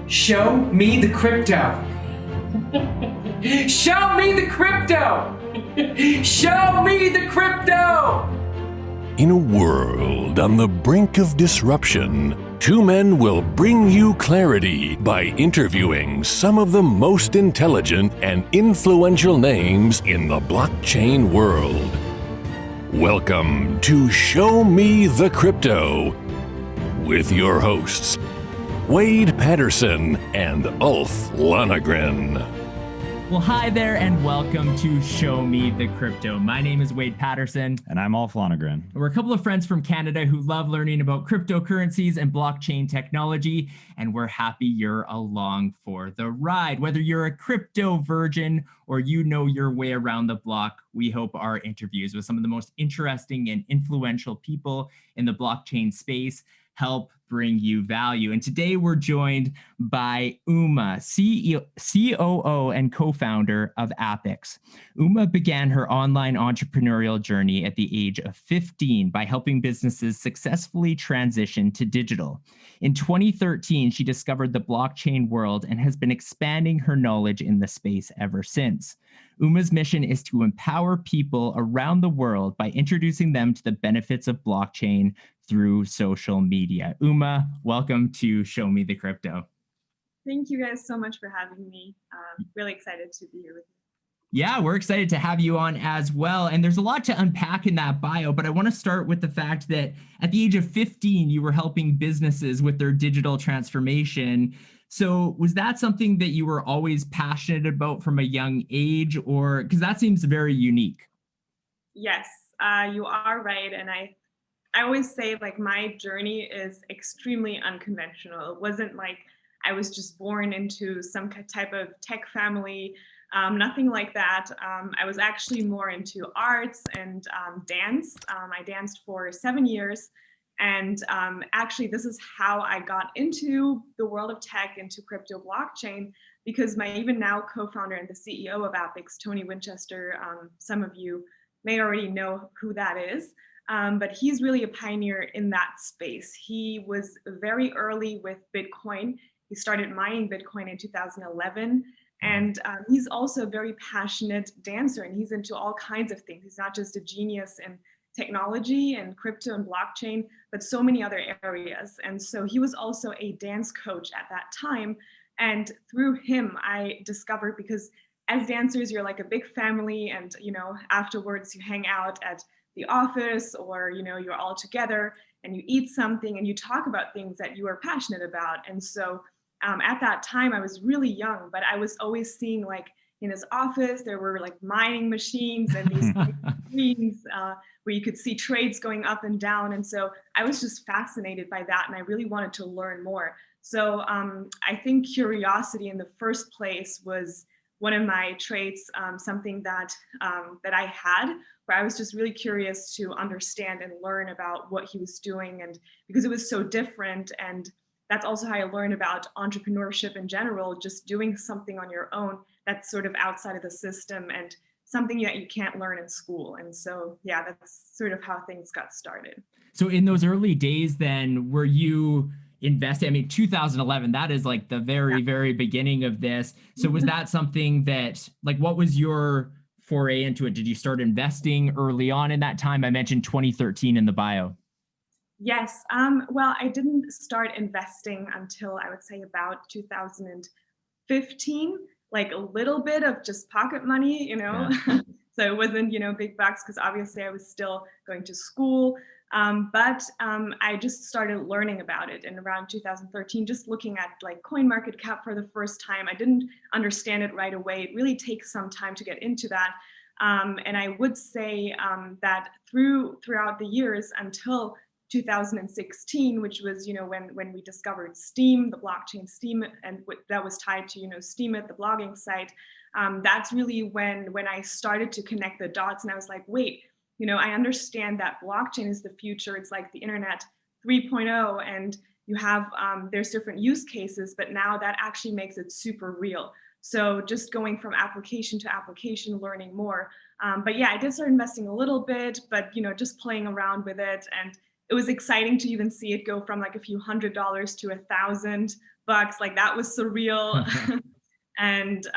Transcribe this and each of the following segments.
Show me the crypto. Show me the crypto. Show me the crypto. In a world on the brink of disruption, two men will bring you clarity by interviewing some of the most intelligent and influential names in the blockchain world. Welcome to Show Me the Crypto with your hosts, Wade Patterson and Ulf Lonergan. Well, hi there and welcome to Show Me the Crypto. My name is Wade Patterson. And I'm Ulf Lonergan. We're a couple of friends from Canada who love learning about cryptocurrencies and blockchain technology, and we're happy you're along for the ride. Whether you're a crypto virgin or you know your way around the block, we hope our interviews with some of the most interesting and influential people in the blockchain space help bring you value. And today we're joined by Uma, COO and co-founder of APPICS. Uma began her online entrepreneurial journey at the age of 15 by helping businesses successfully transition to digital. In 2013, she discovered the blockchain world and has been expanding her knowledge in the space ever since. Uma's mission is to empower people around the world by introducing them to the benefits of blockchain through social media. Uma, welcome to Show Me the Crypto. Thank you guys so much for having me. Really excited to be here with you. Yeah, we're excited to have you on as well. And there's a lot to unpack in that bio, but I want to start with the fact that at the age of 15, you were helping businesses with their digital transformation. So was that something that you were always passionate about from a young age, or because that seems very unique? Yes, you are right. And I always say, like, my journey is extremely unconventional. It wasn't like I was just born into some type of tech family, nothing like that. I was actually more into arts and dance. I danced for 7 years. And actually, this is how I got into the world of tech, into crypto blockchain, because my even now co-founder and the CEO of APPICS, Tony Winchester, some of you may already know who that is. But he's really a pioneer in that space. He was very early with Bitcoin. He started mining Bitcoin in 2011. And he's also a very passionate dancer, and he's into all kinds of things. He's not just a genius in technology and crypto and blockchain, but so many other areas. And so he was also a dance coach at that time. And through him, I discovered, because as dancers, you're like a big family, and afterwards you hang out at the office, or you're all together and you eat something and you talk about things that you are passionate about. And so at that time I was really young, but I was always seeing, like, in his office there were like mining machines and these screens where you could see trades going up and down. And so I was just fascinated by that, and I really wanted to learn more. So I think curiosity in the first place was one of my traits, something that I had, where I was just really curious to understand and learn about what he was doing, and because it was so different. And that's also how I learned about entrepreneurship in general, just doing something on your own that's sort of outside of the system and something that you can't learn in school. And so, yeah, that's sort of how things got started. So in those early days then, were you invested? I mean, 2011, that is like the very beginning of this. So was that something that, like, what was your foray into it? Did you start investing early on in that time? I mentioned 2013 in the bio. Yes. Well, I didn't start investing until I would say about 2015, like a little bit of just pocket money, Yeah. So it wasn't, big bucks, because obviously I was still going to school. But I just started learning about it in around 2013, just looking at like CoinMarketCap for the first time. I didn't understand it right away. It really takes some time to get into that. And I would say that throughout the years until 2016, which was, when we discovered Steem, the blockchain Steem, and that was tied to, Steemit, the blogging site. That's really when I started to connect the dots, and I was like, wait, I understand that blockchain is the future. It's like the internet 3.0, and you have, there's different use cases, but now that actually makes it super real. So just going from application to application, learning more. But yeah, I did start investing a little bit, but just playing around with it. And it was exciting to even see it go from like a few $100s to $1,000. Like that was surreal. And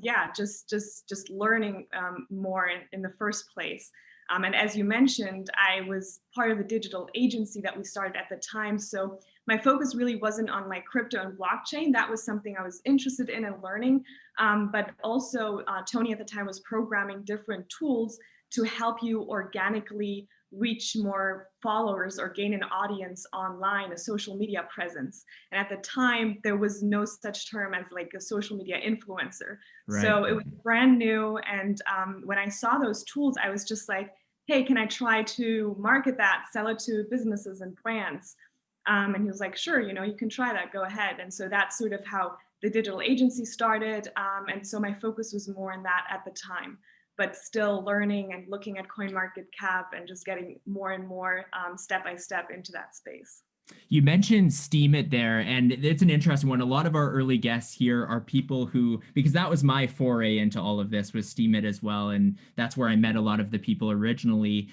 yeah, just learning more in the first place. And as you mentioned, I was part of the digital agency that we started at the time. So my focus really wasn't on like crypto and blockchain. That was something I was interested in and learning. But also Tony at the time was programming different tools to help you organically reach more followers or gain an audience online, a social media presence. And at the time, there was no such term as like a social media influencer. Right. So it was brand new. And when I saw those tools, I was just like, hey, can I try to market that, sell it to businesses and brands? And he was like, sure, you can try that, go ahead. And so that's sort of how the digital agency started. And so my focus was more on that at the time, but still learning and looking at CoinMarketCap and just getting more and more step by step into that space. You mentioned Steemit there, and it's an interesting one. A lot of our early guests here are people who, because that was my foray into all of this, was Steemit as well, and that's where I met a lot of the people originally.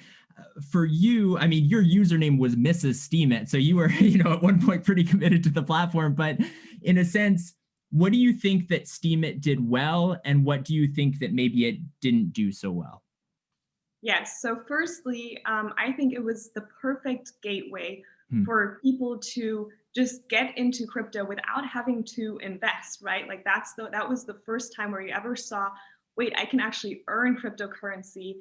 For you, I mean, your username was Mrs. Steemit, so you were, at one point pretty committed to the platform, but in a sense, what do you think that Steemit did well, and what do you think that maybe it didn't do so well? Yes, so firstly, I think it was the perfect gateway for people to just get into crypto without having to invest, right? Like that was the first time where you ever saw, wait, I can actually earn cryptocurrency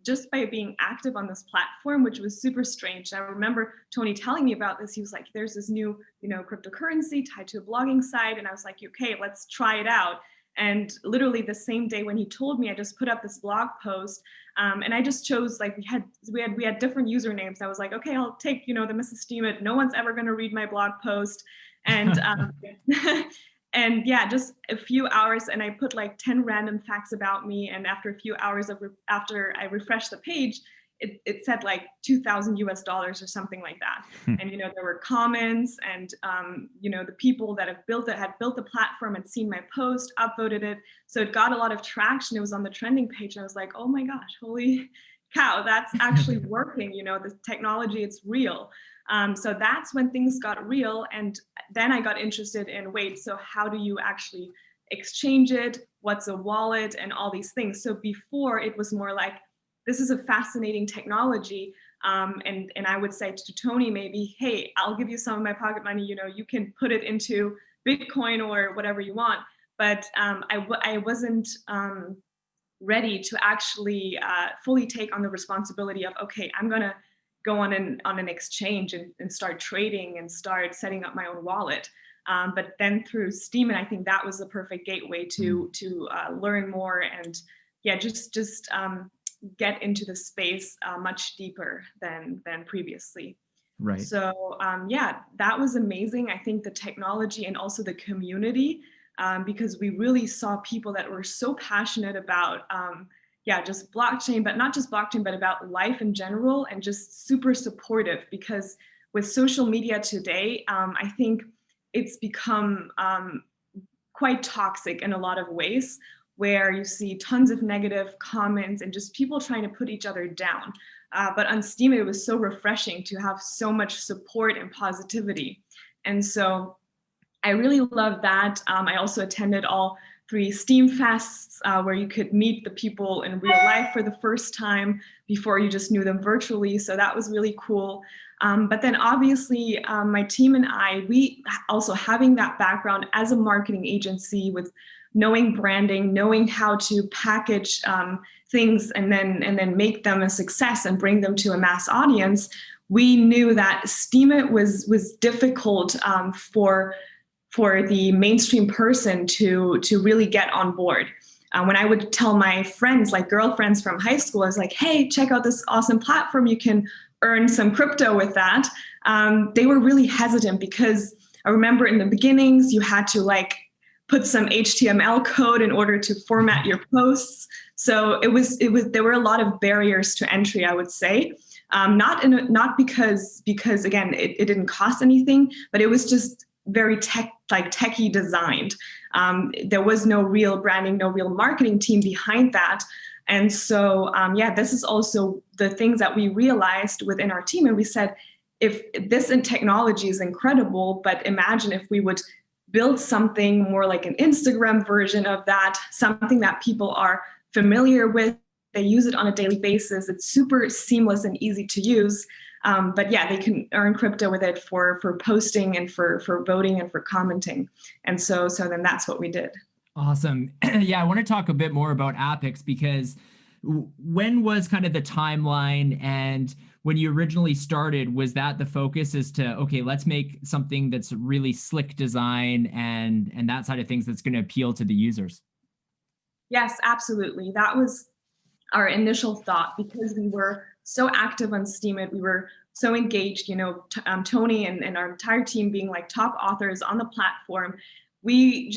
just by being active on this platform, which was super strange. I remember Tony telling me about this. He was like, there's this new, cryptocurrency tied to a blogging site. And I was like, okay, let's try it out. And literally the same day when he told me, I just put up this blog post and I just chose, like, we had different usernames. I was like, okay, I'll take, the Mrs. Steemit. No one's ever going to read my blog post. And and yeah, just a few hours, and I put like 10 random facts about me. And after a few hours after I refreshed the page, it said like $2,000 or something like that. And, there were comments and, the people that had built the platform and seen my post, upvoted it. So it got a lot of traction. It was on the trending page. And I was like, oh my gosh, holy cow, that's actually working. The technology, it's real. So that's when things got real. And then I got interested in, wait, so how do you actually exchange it? What's a wallet and all these things? So before it was more like, this is a fascinating technology. And I would say to Tony, maybe, hey, I'll give you some of my pocket money. You can put it into Bitcoin or whatever you want. But I wasn't ready to actually fully take on the responsibility of, okay, I'm going to go on an exchange and start trading and start setting up my own wallet. But then through Steem, and I think that was the perfect gateway to learn more and just get into the space much deeper than previously. Right. So that was amazing. I think the technology and also the community, because we really saw people that were so passionate about just blockchain, but not just blockchain, but about life in general, and just super supportive. Because with social media today, I think it's become quite toxic in a lot of ways, where you see tons of negative comments and just people trying to put each other down. But on Steem, it was so refreshing to have so much support and positivity. And so I really love that. I also attended all 3 Steem Fests where you could meet the people in real life for the first time before you just knew them virtually. So that was really cool. But then obviously my team and we also having that background as a marketing agency with knowing branding, knowing how to package things and then make them a success and bring them to a mass audience, we knew that Steemit was difficult for the mainstream person to really get on board. When I would tell my friends, like girlfriends from high school, I was like, hey, check out this awesome platform. You can earn some crypto with that. They were really hesitant because I remember in the beginnings, you had to like put some HTML code in order to format your posts. So there were a lot of barriers to entry, I would say. Not because again, it didn't cost anything, but it was just very techie designed. There was no real branding, no real marketing team behind that. And so, yeah, this is also the things that we realized within our team. And we said, if this in technology is incredible, but imagine if we would build something more like an Instagram version of that, something that people are familiar with, they use it on a daily basis, it's super seamless and easy to use. But yeah, they can earn crypto with it for posting and for voting and for commenting. And so then that's what we did. Awesome. Yeah, I want to talk a bit more about APPICS, because when was kind of the timeline, and when you originally started, was that the focus as to, okay, let's make something that's really slick design and that side of things that's going to appeal to the users? Yes, absolutely. That was our initial thought, because we were so active on Steemit, we were so engaged, you know, Tony and our entire team being like top authors on the platform. We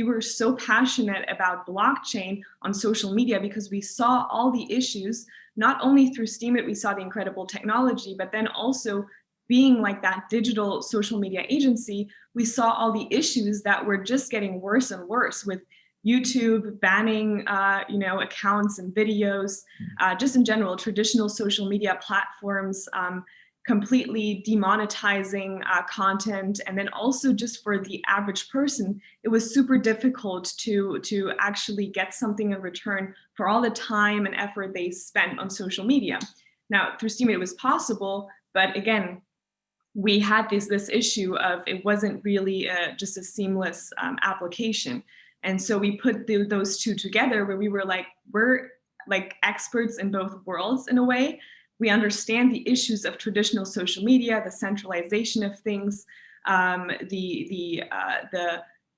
were so passionate about blockchain on social media, because we saw all the issues, not only through Steemit, we saw the incredible technology, but then also being like that digital social media agency, we saw all the issues that were just getting worse and worse, with YouTube banning, accounts and videos, just in general, traditional social media platforms completely demonetizing content. And then also just for the average person, it was super difficult to actually get something in return for all the time and effort they spent on social media. Now, through Steemit, it was possible, but again, we had this issue of it wasn't really just a seamless application. And so we put those two together, where we're like experts in both worlds in a way. We understand the issues of traditional social media, the centralization of things, the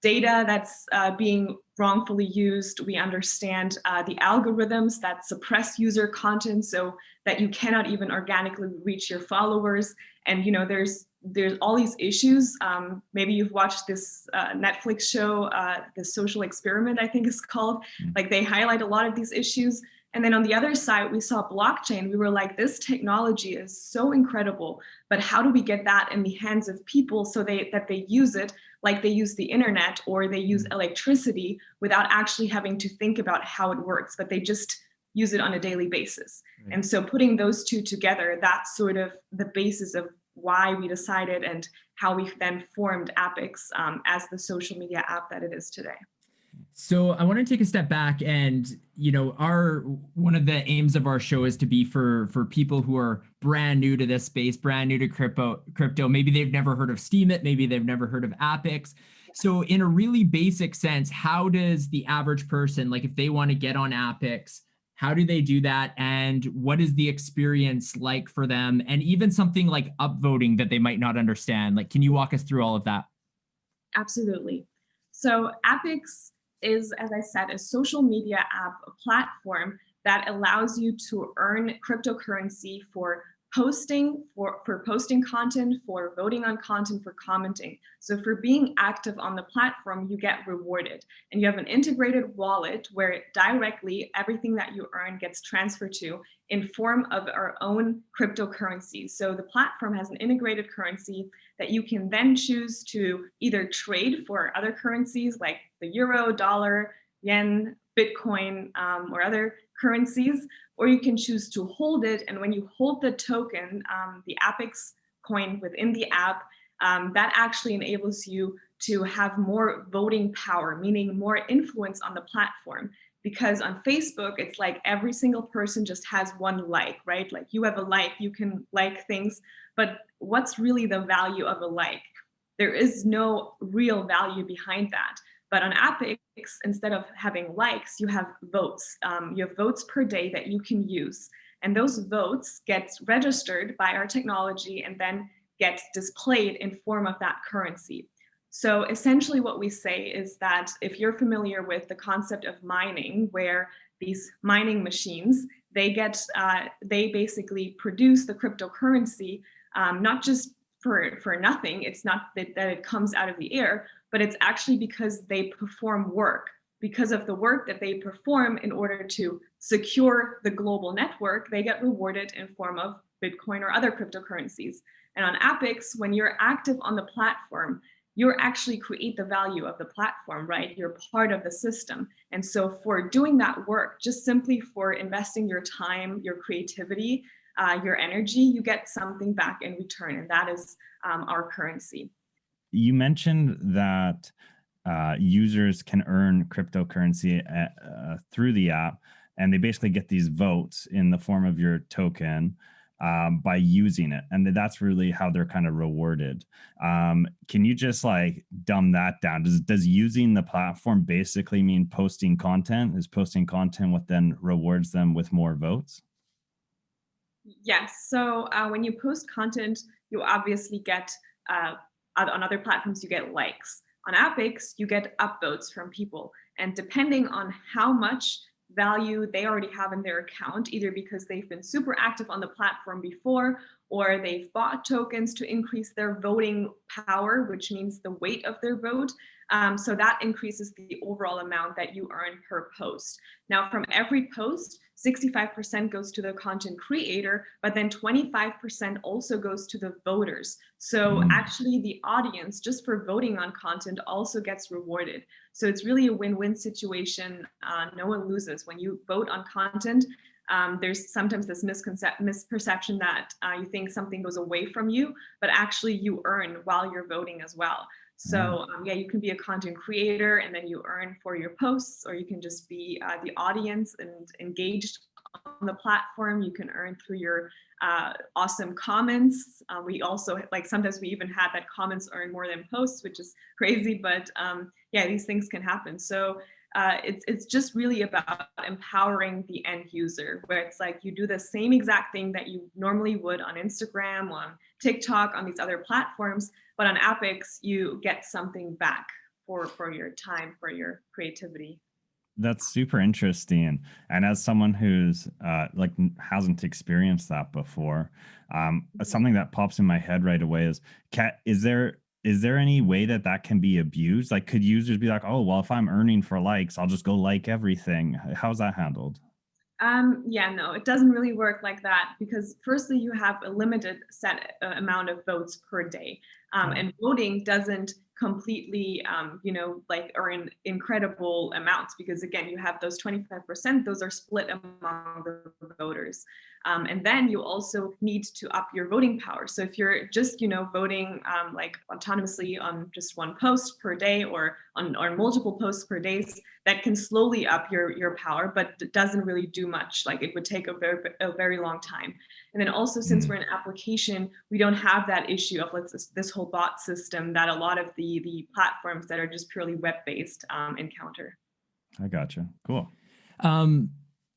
data that's being wrongfully used. We understand the algorithms that suppress user content so that you cannot even organically reach your followers. And there's all these issues. Maybe you've watched this Netflix show, The Social Experiment, I think it's called. Like, they highlight a lot of these issues. And then on the other side, we saw blockchain. We were like, this technology is so incredible, but how do we get that in the hands of people so that they use it like they use the internet or they use electricity, without actually having to think about how it works, but they just use it on a daily basis. Right. And so putting those two together, that's sort of the basis of why we decided and how we then formed APPICS as the social media app that it is today. So I want to take a step back, and one of the aims of our show is to be for people who are brand new to this space, brand new to crypto. Maybe they've never heard of Steemit, maybe they've never heard of APPICS. So in a really basic sense, how does the average person, like if they want to get on APPICS, how do they do that? And what is the experience like for them? And even something like upvoting that they might not understand. Like, can you walk us through all of that? Absolutely. So APPICS is, as I said, a social media app, a platform that allows you to earn cryptocurrency for posting, for posting content, for voting on content, for commenting. So for being active on the platform, you get rewarded. And you have an integrated wallet where directly everything that you earn gets transferred to in form of our own cryptocurrency. So the platform has an integrated currency that you can then choose to either trade for other currencies like the euro, dollar, yen, Bitcoin, or other currencies, or you can choose to hold it. And when you hold the token, the APPICS coin within the app, that actually enables you to have more voting power, meaning more influence on the platform. Because on Facebook, it's like every single person just has one like, right? Like, you have a like, you can like things, but what's really the value of a like? There is no real value behind that. But on APPICS, instead of having likes, you have votes. You have votes per day that you can use. And those votes get registered by our technology and then get displayed in form of that currency. So essentially what we say is that if you're familiar with the concept of mining, where these mining machines, they basically produce the cryptocurrency, not just for nothing. It's not that it comes out of the air, but it's actually because they perform work. Because of the work that they perform in order to secure the global network, they get rewarded in form of Bitcoin or other cryptocurrencies. And on APPICS, when you're active on the platform, you're actually create the value of the platform, right? You're part of the system. And so for doing that work, just simply for investing your time, your creativity, your energy, you get something back in return. And that is our currency. You mentioned that users can earn cryptocurrency through the app, and they basically get these votes in the form of your token by using it. And that's really how they're kind of rewarded. Can you just like dumb that down? Does using the platform basically mean posting content? Is posting content what then rewards them with more votes? Yes. So when you post content, you obviously get, on other platforms, you get likes. On APPICS, you get upvotes from people. And depending on how much value they already have in their account, either because they've been super active on the platform before, or they've bought tokens to increase their voting power, which means the weight of their vote. So that increases the overall amount that you earn per post. Now, from every post, 65% goes to the content creator, but then 25% also goes to the voters. So actually the audience, just for voting on content, also gets rewarded. So it's really a win-win situation. No one loses. When you vote on content, there's sometimes this misperception that you think something goes away from you, but actually you earn while you're voting as well. So yeah, you can be a content creator and then you earn for your posts, or you can just be the audience and engaged on the platform. You can earn through your awesome comments. We also, like, sometimes we even had that comments earn more than posts, which is crazy, but yeah, these things can happen. So it's just really about empowering the end user, where it's like you do the same exact thing that you normally would on Instagram, on TikTok, on these other platforms, but on APPICS, you get something back for your time, for your creativity. That's super interesting. And as someone who's like hasn't experienced that before, something that pops in my head right away is there any way that can be abused? Like, could users be like, oh, well, if I'm earning for likes, I'll just go like everything? How's that handled? Yeah, no, it doesn't really work like that, because firstly, you have a limited set amount of votes per day. And voting doesn't completely, like earn incredible amounts, because again, you have those 25%, those are split among the voters. And then you also need to up your voting power. So if you're just, voting like autonomously on just one post per day, or on multiple posts per day, that can slowly up your power, but it doesn't really do much. Like, it would take a very long time. And then also, since we're an application, we don't have that issue of this whole bot system that a lot of the platforms that are just purely web-based encounter. I gotcha. Cool.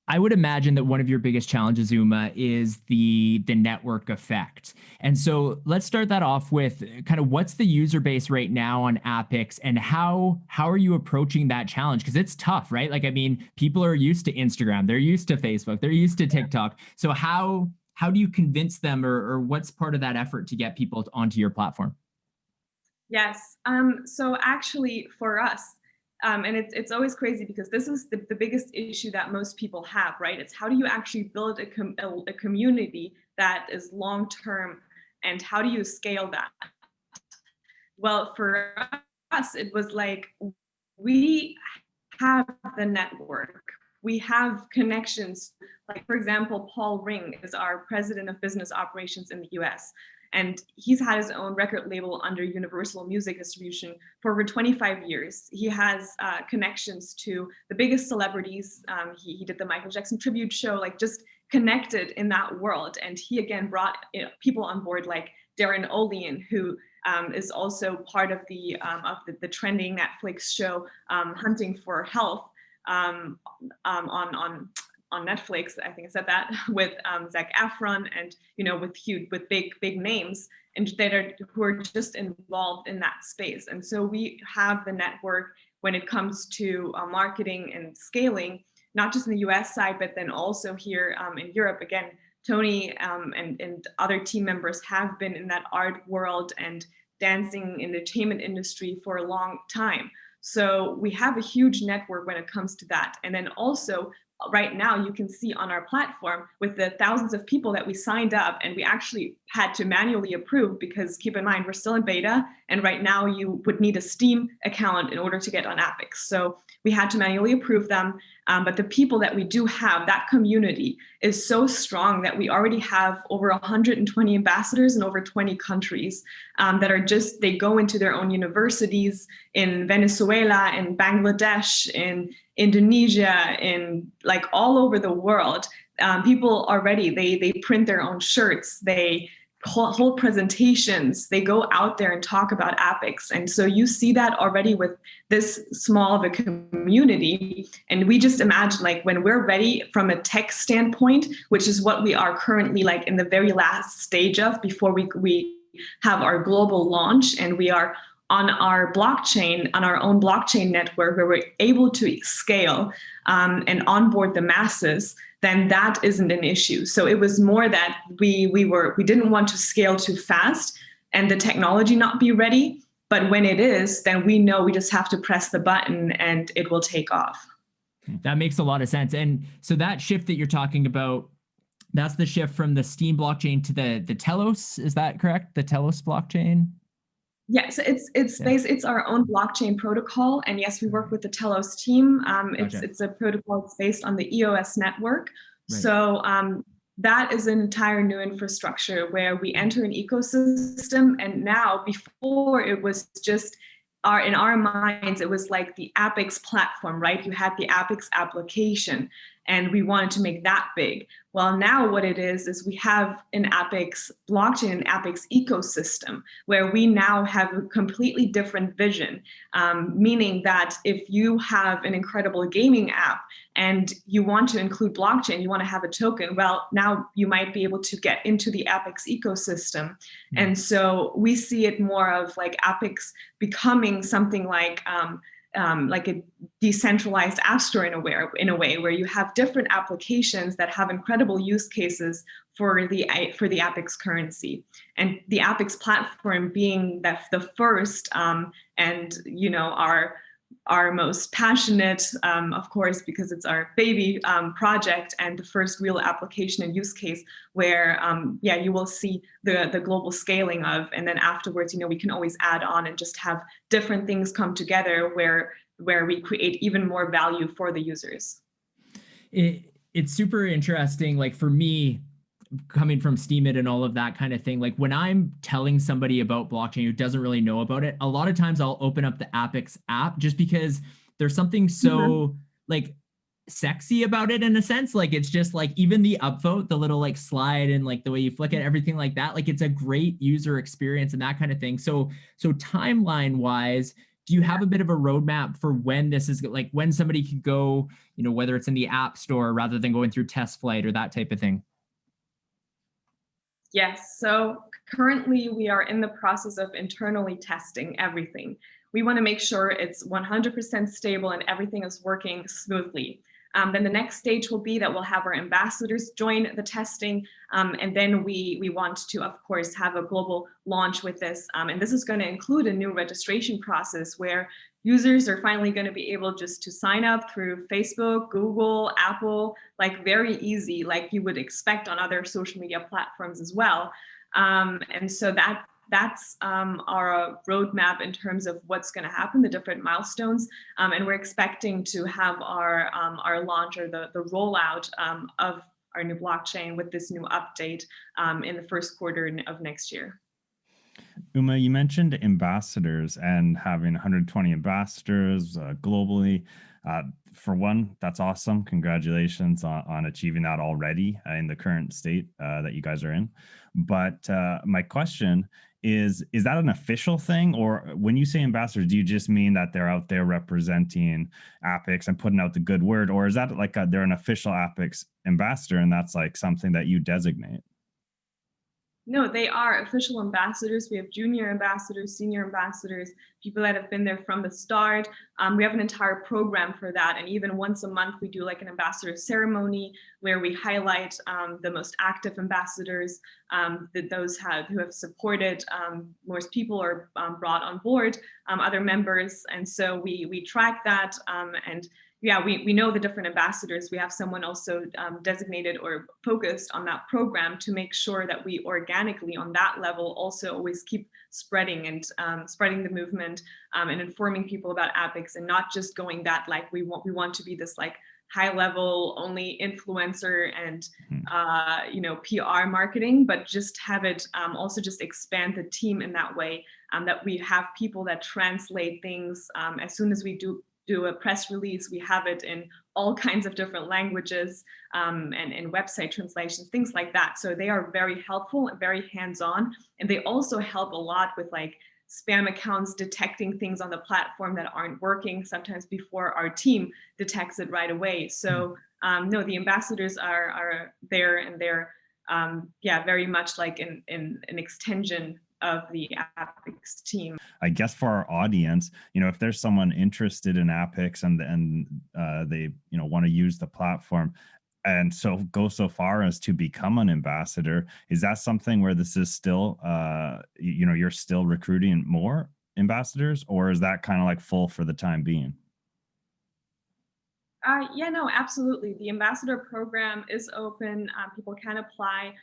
I would imagine that one of your biggest challenges, Uma, is the network effect. And so let's start that off with kind of what's the user base right now on APPICS, and how are you approaching that challenge? Because it's tough, right? Like, I mean, people are used to Instagram, they're used to Facebook, they're used to TikTok. So how do you convince them, or what's part of that effort to get people onto your platform? Yes. So actually, for us, and it's always crazy, because this is the biggest issue that most people have, right? It's how do you actually build a community that is long-term, and how do you scale that? Well, for us, it was like, we have the network. We have connections. Like, for example, Paul Ring is our president of business operations in the US. And he's had his own record label under Universal Music Distribution for over 25 years. He has connections to the biggest celebrities. He did the Michael Jackson tribute show, like, just connected in that world. And he, again, brought people on board like Darren Olean, who is also part of the trending Netflix show, Hunting for Health, on Netflix. I think I said that, with Zac Efron, and with big names, and who are just involved in that space. And so we have the network when it comes to marketing and scaling, not just in the US side, but then also here in Europe. Again, Tony and other team members have been in that art world and dancing entertainment industry for a long time. So we have a huge network when it comes to that. And then also, right now you can see on our platform with the thousands of people that we signed up, and we actually had to manually approve, because keep in mind, we're still in beta, and right now you would need a Steem account in order to get on APPICS. So we had to manually approve them. But the people that we do have, that community is so strong that we already have over 120 ambassadors in over 20 countries that are just, they go into their own universities in Venezuela, in Bangladesh, in Indonesia, in like all over the world. People already, they print their own shirts, they hold presentations, they go out there and talk about APPICS. And so you see that already with this small of a community. And we just imagine, like, when we're ready from a tech standpoint, which is what we are currently like in the very last stage of, before we have our global launch, and we are on our blockchain, on our own blockchain network, where we're able to scale and onboard the masses, then that isn't an issue. So it was more that we didn't want to scale too fast and the technology not be ready. But when it is, then we know we just have to press the button and it will take off. That makes a lot of sense. And so that shift that you're talking about, that's the shift from the Steem blockchain to the Telos. Is that correct? The Telos blockchain? Yeah, so it's our own blockchain protocol, and yes, we work with the Telos team. It's a protocol that's based on the EOS network. Right. So that is an entire new infrastructure where we enter an ecosystem, and now, before it was just in our minds, it was like the APPICS platform, right? You had the APPICS application, and we wanted to make that big. Well, now what it is we have an APPICS blockchain, an APPICS ecosystem, where we now have a completely different vision, meaning that if you have an incredible gaming app and you want to include blockchain, you want to have a token, well, now you might be able to get into the APPICS ecosystem. Mm-hmm. And so we see it more of like APPICS becoming something like a decentralized app store in a way where you have different applications that have incredible use cases for the APPICS currency, and the APPICS platform being the first and our most passionate, of course, because it's our baby project and the first real application and use case where, you will see the global scaling of, and then afterwards, we can always add on and just have different things come together where we create even more value for the users. It's super interesting. Like for me, coming from Steemit and all of that kind of thing, like when I'm telling somebody about blockchain who doesn't really know about it, a lot of times I'll open up the APPICS app just because there's something so like sexy about it in a sense. Like it's just like even the upvote, the little like slide and like the way you flick it, everything like that, like it's a great user experience and that kind of thing. So timeline wise, do you have a bit of a roadmap for when this is like when somebody could go, whether it's in the app store rather than going through test flight or that type of thing? Yes, so currently we are in the process of internally testing everything. We want to make sure it's 100% stable and everything is working smoothly. Then the next stage will be that we'll have our ambassadors join the testing, and then we want to, of course, have a global launch with this. And this is going to include a new registration process where users are finally going to be able just to sign up through Facebook, Google, Apple, like very easy, like you would expect on other social media platforms as well. And so that's our roadmap in terms of what's going to happen, the different milestones, and we're expecting to have our launch or the rollout of our new blockchain with this new update in the first quarter of next year. Uma, you mentioned ambassadors and having 120 ambassadors globally. For one, that's awesome. Congratulations on achieving that already in the current state that you guys are in. But my question is that an official thing? Or when you say ambassadors, do you just mean that they're out there representing APPICS and putting out the good word? Or is that like they're an official APPICS ambassador and that's like something that you designate? No, they are official ambassadors. We have junior ambassadors, senior ambassadors, people that have been there from the start. We have an entire program for that. And even once a month, we do like an ambassador ceremony where we highlight the most active ambassadors, those who have supported most people or brought on board other members. And so we track that. And yeah, we know the different ambassadors. We have someone also designated or focused on that program to make sure that we organically on that level also always keep spreading and spreading the movement and informing people about APPICS, and not just going that like we want to be this like high level only influencer and you know, PR marketing, but just have it also just expand the team in that way, that we have people that translate things as soon as we do a press release, we have it in all kinds of different languages and website translations, things like that. So they are very helpful and very hands-on. And they also help a lot with like spam accounts detecting things on the platform that aren't working sometimes before our team detects it right away. So no, the ambassadors are there, and they're yeah, very much like an extension of the APPICS team. I guess for our audience, you know, if there's someone interested in APPICS and they, you know, want to use the platform and so go so far as to become an ambassador, is that something where this is still, you know, you're still recruiting more ambassadors, or is that kind of like full for the time being? Yeah, no, absolutely. The ambassador program is open. People can apply.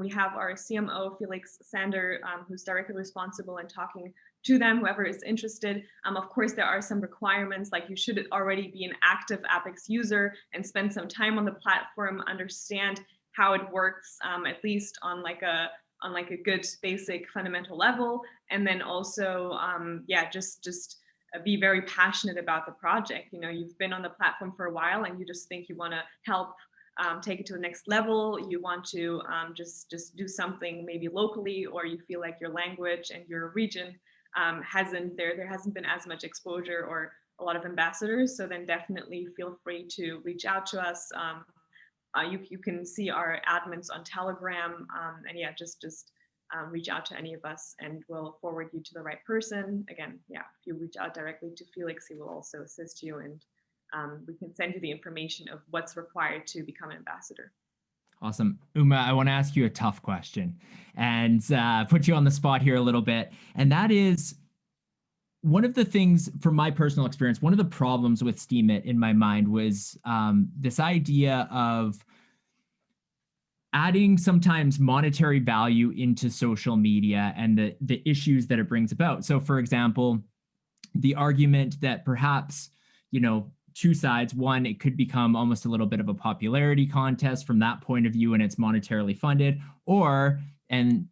We have our CMO, Felix Sander, who's directly responsible and talking to them, whoever is interested. Of course, there are some requirements, like you should already be an active APPICS user and spend some time on the platform, understand how it works, at least on like a good basic fundamental level. And then also, yeah, just be very passionate about the project. You know, you've been on the platform for a while and you just think you want to help take it to the next level. You want to just do something maybe locally, or you feel like your language and your region there hasn't been as much exposure or a lot of ambassadors. So then definitely feel free to reach out to us. You can see our admins on Telegram, and yeah, just reach out to any of us and we'll forward you to the right person. Again, yeah, if you reach out directly to Felix, he will also assist you, and we can send you the information of what's required to become an ambassador. Awesome. Uma, I want to ask you a tough question and put you on the spot here a little bit. And that is, one of the things from my personal experience, one of the problems with Steemit in my mind was this idea of adding sometimes monetary value into social media and the issues that it brings about. So for example, the argument that perhaps, you know, two sides, one, it could become almost a little bit of a popularity contest from that point of view and it's monetarily funded, or, and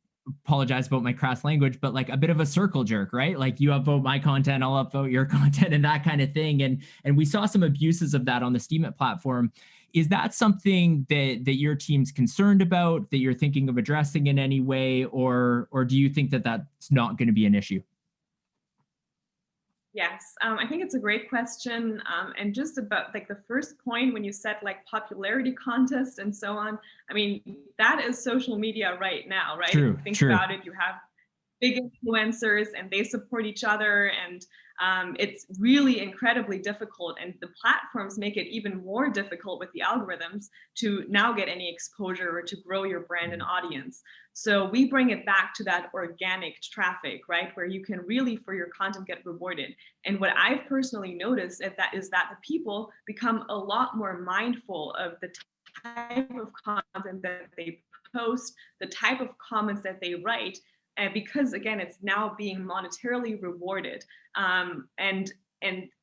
apologize about my crass language, but like a bit of a circle jerk, right? Like you upvote my content, I'll upvote your content and that kind of thing. And we saw some abuses of that on the Steemit platform. Is that something that your team's concerned about, that you're thinking of addressing in any way, or do you think that that's not going to be an issue? Yes, I think it's a great question. And just about like the first point when you said like popularity contest and so on, I mean, that is social media right now, right? True, if you think true. about it, you have big influencers and they support each other, and it's really incredibly difficult, and the platforms make it even more difficult with the algorithms to now get any exposure or to grow your brand and audience. So we bring it back to that organic traffic, right, where you can really for your content get rewarded. And what I've personally noticed is that the people become a lot more mindful of the type of content that they post, the type of comments that they write, because again, it's now being monetarily rewarded. And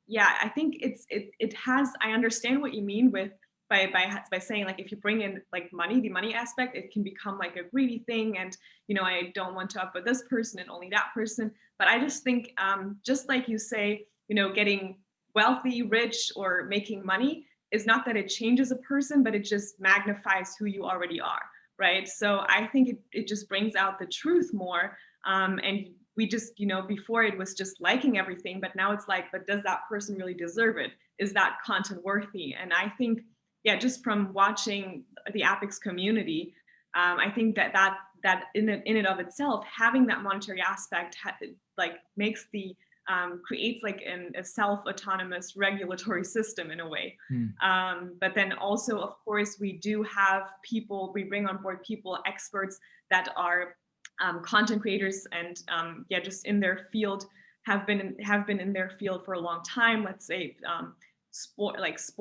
yeah, I think it has. I understand what you mean with by saying like if you bring in like money, the money aspect, it can become like a greedy thing, and you know, I don't want to upvote this person and only that person. But I just think, just like you say, you know, getting wealthy, rich, or making money is not that it changes a person, but it just magnifies who you already are. Right. So I think it just brings out the truth more. And we just, you know, before it was just liking everything, but now it's like, but does that person really deserve it? Is that content worthy? And I think, yeah, just from watching the APPICS community, I think that in and of itself, having that monetary aspect like makes the creates like a self-autonomous regulatory system in a way. But then also, of course, we do have people, we bring on board people, experts that are content creators and yeah, just in their field, have been in their field for a long time. Let's say sports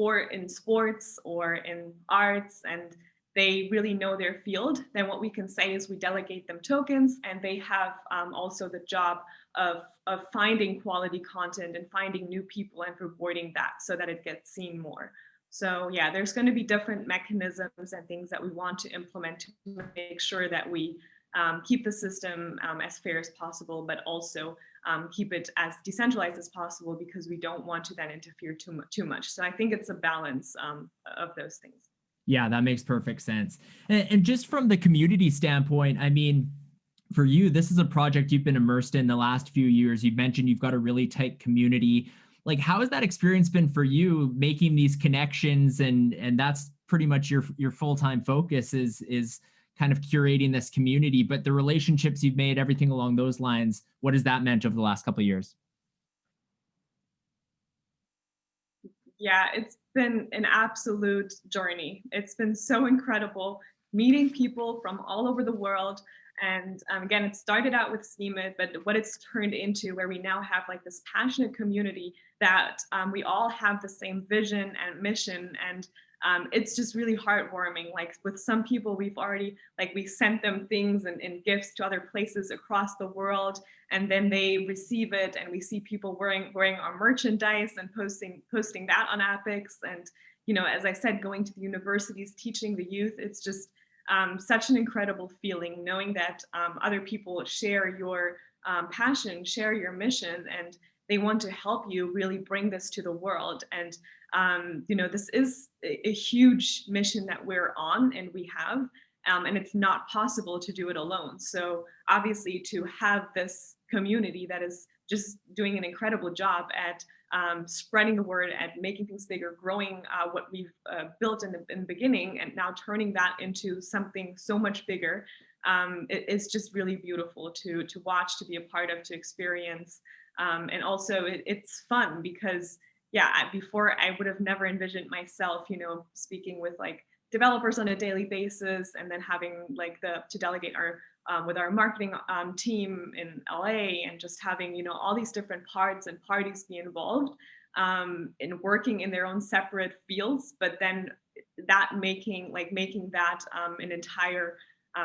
or in arts, and they really know their field, then what we can say is we delegate them tokens, and they have also the job of finding quality content and finding new people and rewarding that so that it gets seen more. So yeah, there's going to be different mechanisms and things that we want to implement to make sure that we keep the system as fair as possible, but also keep it as decentralized as possible, because we don't want to then interfere too much. So I think it's a balance of those things. Yeah, that makes perfect sense. And just from the community standpoint, I mean, for you, this is a project you've been immersed in the last few years. You've mentioned you've got a really tight community. Like, how has that experience been for you, making these connections, and that's pretty much your full-time focus is kind of curating this community, but the relationships you've made, everything along those lines, what has that meant over the last couple of years? Yeah, it's been an absolute journey. It's been so incredible meeting people from all over the world. And again, it started out with Steemit, but what it's turned into, where we now have like this passionate community that we all have the same vision and mission. And it's just really heartwarming. Like with some people, we've already, like, we sent them things and gifts to other places across the world, and then they receive it, and we see people wearing our merchandise and posting that on APPICS. And, you know, as I said, going to the universities, teaching the youth, it's just such an incredible feeling knowing that other people share your passion, share your mission, and they want to help you really bring this to the world. And you know, this is a huge mission that we're on, and we have, and it's not possible to do it alone. So obviously, to have this community that is just doing an incredible job at spreading the word, at making things bigger, growing what we've built in the beginning, and now turning that into something so much bigger, it's just really beautiful to watch, to be a part of, to experience. And also it's fun because, yeah, before I would have never envisioned myself, you know, speaking with like developers on a daily basis, and then having like to delegate our with our marketing team in LA, and just having, you know, all these different parts and parties be involved in working in their own separate fields, but then that making that an entire,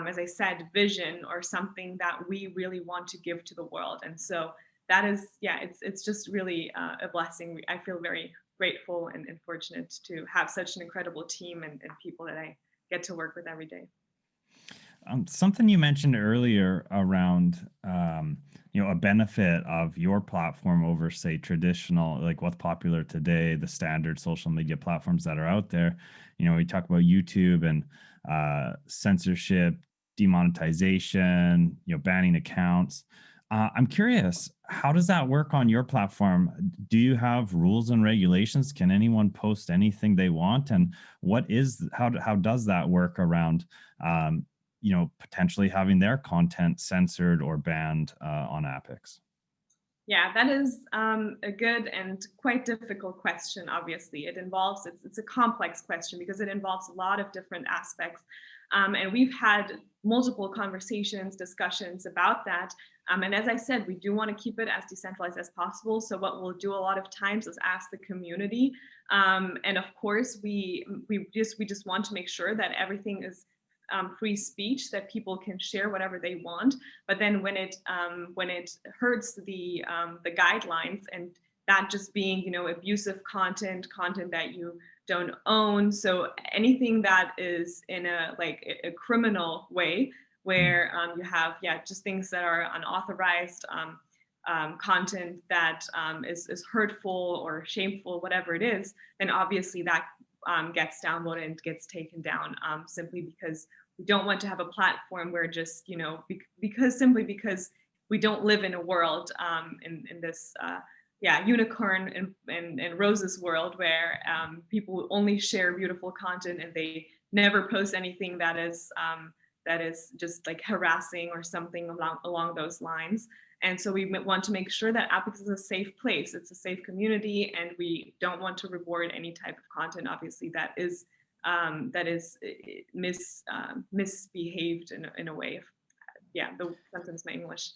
as I said, vision, or something that we really want to give to the world. And so that is, yeah, it's just really a blessing. I feel very grateful and fortunate to have such an incredible team and people that I get to work with every day. Something you mentioned earlier around, you know, a benefit of your platform over, say, traditional, like what's popular today, the standard social media platforms that are out there. You know, we talk about YouTube and censorship, demonetization, you know, banning accounts. I'm curious, how does that work on your platform? Do you have rules and regulations? Can anyone post anything they want? And how does that work around, you know, potentially having their content censored or banned on APPICS? Yeah, that is a good and quite difficult question. Obviously, it's a complex question because it involves a lot of different aspects. And we've had multiple conversations, discussions about that. And as I said, we do want to keep it as decentralized as possible. So what we'll do a lot of times is ask the community. And of course, we just want to make sure that everything is free speech, that people can share whatever they want. But then when it hurts the guidelines, and that just being, you know, abusive content that you don't own, so anything that is in a criminal way, where you have, yeah, just things that are unauthorized, content that is hurtful or shameful, whatever it is, then obviously that gets downloaded and gets taken down, simply because we don't want to have a platform where just, you know, because we don't live in a world in this unicorn and roses world where people only share beautiful content and they never post anything that is just like harassing or something along those lines. And so we want to make sure that APPICS is a safe place. It's a safe community, and we don't want to reward any type of content, obviously, that is misbehaved in a way. The sentence in English.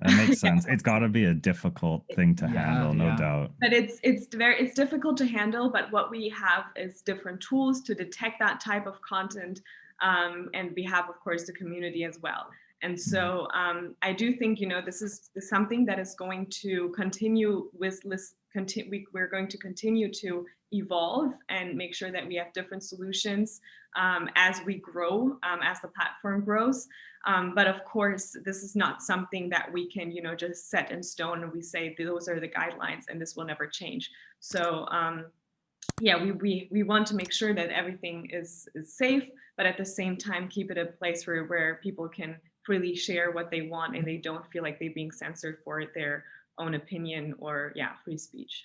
That makes sense. It's got to be a difficult thing to handle, no yeah. doubt. But it's difficult to handle. But what we have is different tools to detect that type of content, and we have, of course, the community as well. And so I do think, this is something that is going to continue we're going to continue to evolve and make sure that we have different solutions as we grow, as the platform grows. But of course, this is not something that we can, just set in stone and we say those are the guidelines and this will never change. So yeah, we want to make sure that everything is safe, but at the same time keep it a place where people can freely share what they want and they don't feel like they're being censored for their own opinion or free speech.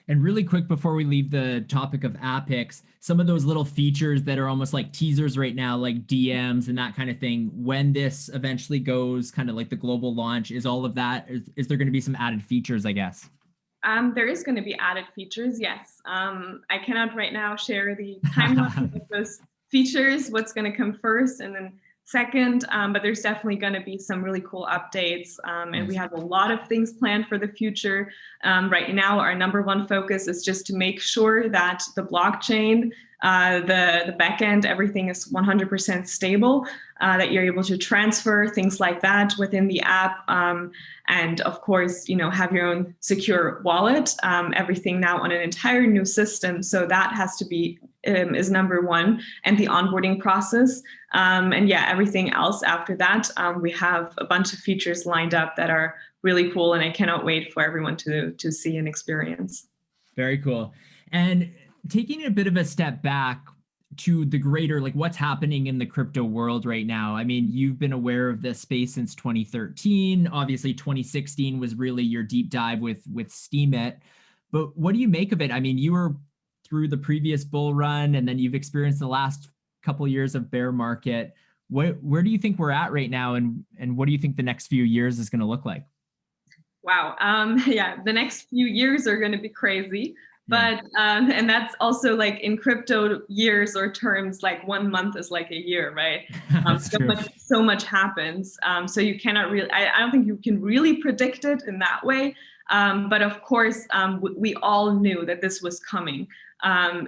And really quick before we leave the topic of APPICS, some of those little features that are almost like teasers right now, like DMs and that kind of thing, when this eventually goes kind of like the global launch, is all of that, is there going to be some added features, I guess? There is going to be added features, yes. I cannot right now share the timeline of those features, what's going to come first and then second, but there's definitely going to be some really cool updates, and we have a lot of things planned for the future. Right now, our #1 focus is just to make sure that the blockchain, the backend, everything is 100% stable, that you're able to transfer things like that within the app, and of course, have your own secure wallet, everything now on an entire new system. So that has to be is #1, and the onboarding process. And yeah, everything else after that, we have a bunch of features lined up that are really cool, and I cannot wait for everyone to see and experience. Very cool. And taking a bit of a step back to the greater, like what's happening in the crypto world right now. I mean, you've been aware of this space since 2013. Obviously, 2016 was really your deep dive with Steemit. But what do you make of it? I mean, you were through the previous bull run, and then you've experienced the last couple of years of bear market. Where do you think we're at right now, and what do you think the next few years is going to look like? Wow. Yeah, the next few years are going to be crazy. But and that's also like in crypto years or terms, like 1 month is like a year, right? So much happens. So you cannot really, I don't think you can really predict it in that way. But of course, we all knew that this was coming.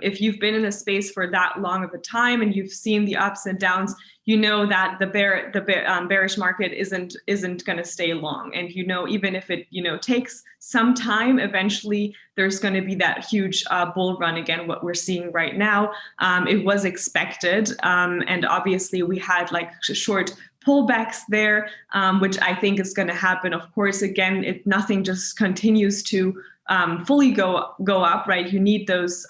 If you've been in a space for that long of a time and you've seen the ups and downs, you know that the bearish market isn't going to stay long. And even if it takes some time, eventually there's going to be that huge bull run again. What we're seeing right now, it was expected, and obviously we had like short pullbacks there, which I think is going to happen. Of course, again, nothing just continues to fully go up, right? You need those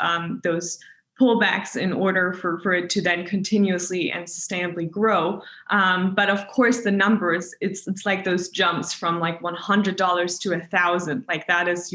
pullbacks in order for it to then continuously and sustainably grow. But of course, the numbers, it's like those jumps from like $100 to $1,000, like that is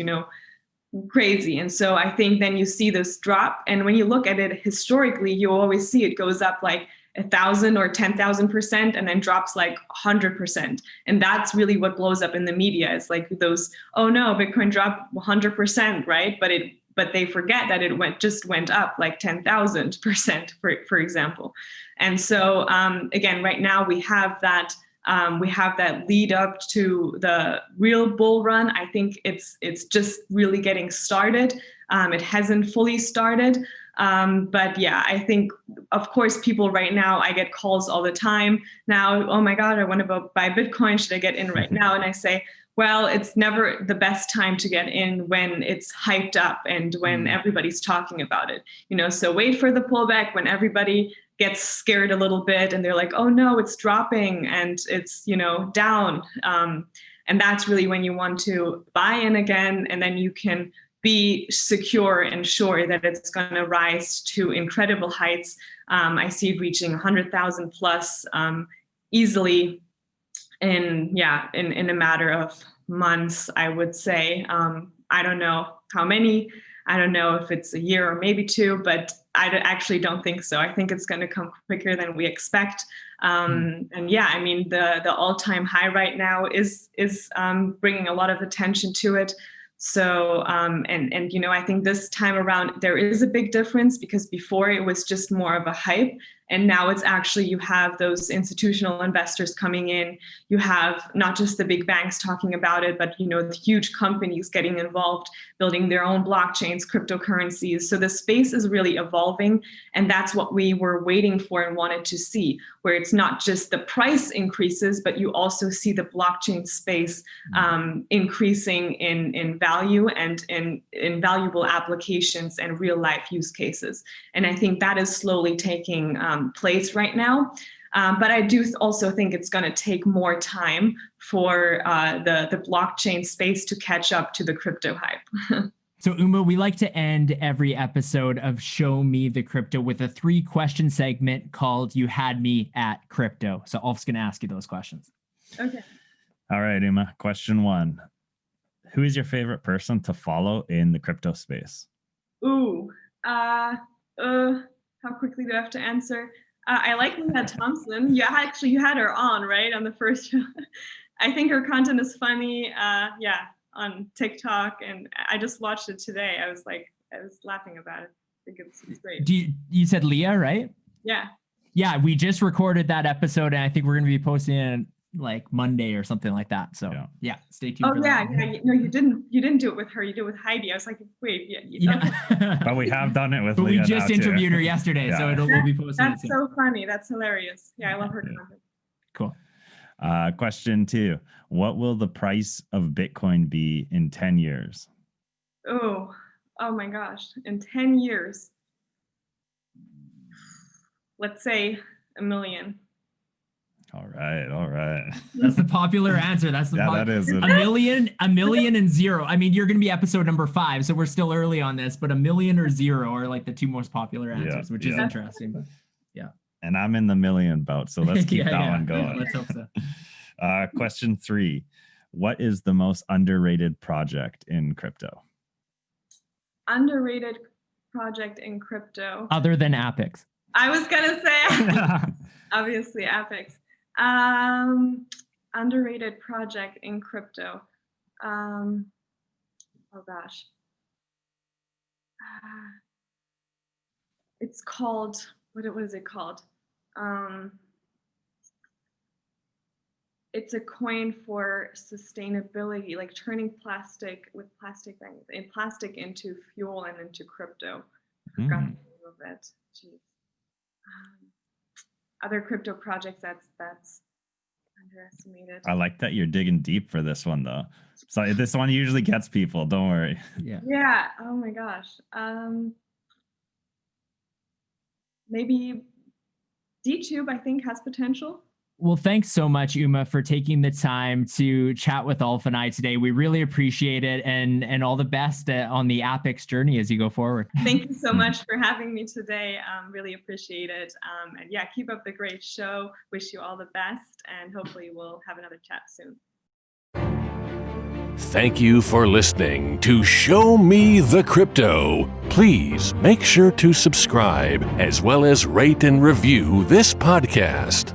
crazy. And so I think then you see this drop, and when you look at it historically, you always see it goes up like 1,000 or 10,000% and then drops like 100%. And that's really what blows up in the media. It's like those, oh no, Bitcoin dropped 100%, right? But they forget that it went up like 10,000%, for example. And so again, right now we have that lead up to the real bull run. I think it's just really getting started. It hasn't fully started. But yeah, I think, of course, people right now, I get calls all the time now, oh my God, I want to buy Bitcoin. Should I get in right now? And I say, well, it's never the best time to get in when it's hyped up and when everybody's talking about it. So wait for the pullback when everybody gets scared a little bit and they're like, oh no, it's dropping and it's, down. And that's really when you want to buy in again, and then you can be secure and sure that it's going to rise to incredible heights. I see it reaching 100,000 plus easily in a matter of months, I would say. I don't know how many. I don't know if it's a year or maybe 2, but I actually don't think so. I think it's going to come quicker than we expect. And yeah, I mean, the all-time high right now is bringing a lot of attention to it. So, I think this time around, there is a big difference because before it was just more of a hype And now it's actually, you have those institutional investors coming in. You have not just the big banks talking about it, but the huge companies getting involved, building their own blockchains, cryptocurrencies. So the space is really evolving, and that's what we were waiting for and wanted to see, where it's not just the price increases, but you also see the blockchain space increasing in value and in valuable applications and real life use cases. And I think that is slowly taking place right now. But I do also think it's going to take more time for the blockchain space to catch up to the crypto hype. So Uma, we like to end every episode of Show Me the Crypto with a 3-question segment called You Had Me at Crypto. So Ulf's going to ask you those questions. Okay. All right, Uma. Question 1. Who is your favorite person to follow in the crypto space? Ooh. How quickly do I have to answer? I like Leah Thompson. You had her on, right? On the first show. I think her content is funny. On TikTok, and I just watched it today. I was laughing about it. I think it's great. You said Leah, right? Yeah. Yeah, we just recorded that episode, and I think we're going to be posting it like Monday or something like that. So yeah, stay tuned. Oh yeah. No, you didn't do it with her. You did it with Heidi. I was like, wait, yeah. Okay. But we have done it with But Leah we just now, interviewed too. her yesterday, so we'll be posting That's it soon. so funny. That's hilarious. Yeah, I love her content. Cool. Question 2. What will the price of Bitcoin be in 10 years? Oh my gosh. In 10 years, let's say $1 million. All right. That's the popular answer. That's the that is it. $1 million and 0. I mean, you're going to be episode number 5, so we're still early on this, but $1 million or 0 are like the 2 most popular answers, which is interesting. But And I'm in the million bout, so let's keep that one going. Let's hope so. Question 3. What is the most underrated project in crypto? Underrated project in crypto. Other than APPICS. I was gonna say obviously APPICS. Underrated project in crypto. Oh gosh. It's called, what is it called? It's a coin for sustainability, like turning plastic into fuel and into crypto. I forgot the name of it. Jeez. Other crypto projects that's underestimated. I like that you're digging deep for this one, though. So this one usually gets people. Don't worry. Yeah. Oh my gosh. Maybe DTube, I think, has potential. Well, thanks so much, Uma, for taking the time to chat with Ulf and I today. We really appreciate it, and all the best on the APPICS journey as you go forward. Thank you so much for having me today. Really appreciate it. And yeah, keep up the great show. Wish you all the best, and hopefully we'll have another chat soon. Thank you for listening to Show Me the Crypto. Please make sure to subscribe as well as rate and review this podcast.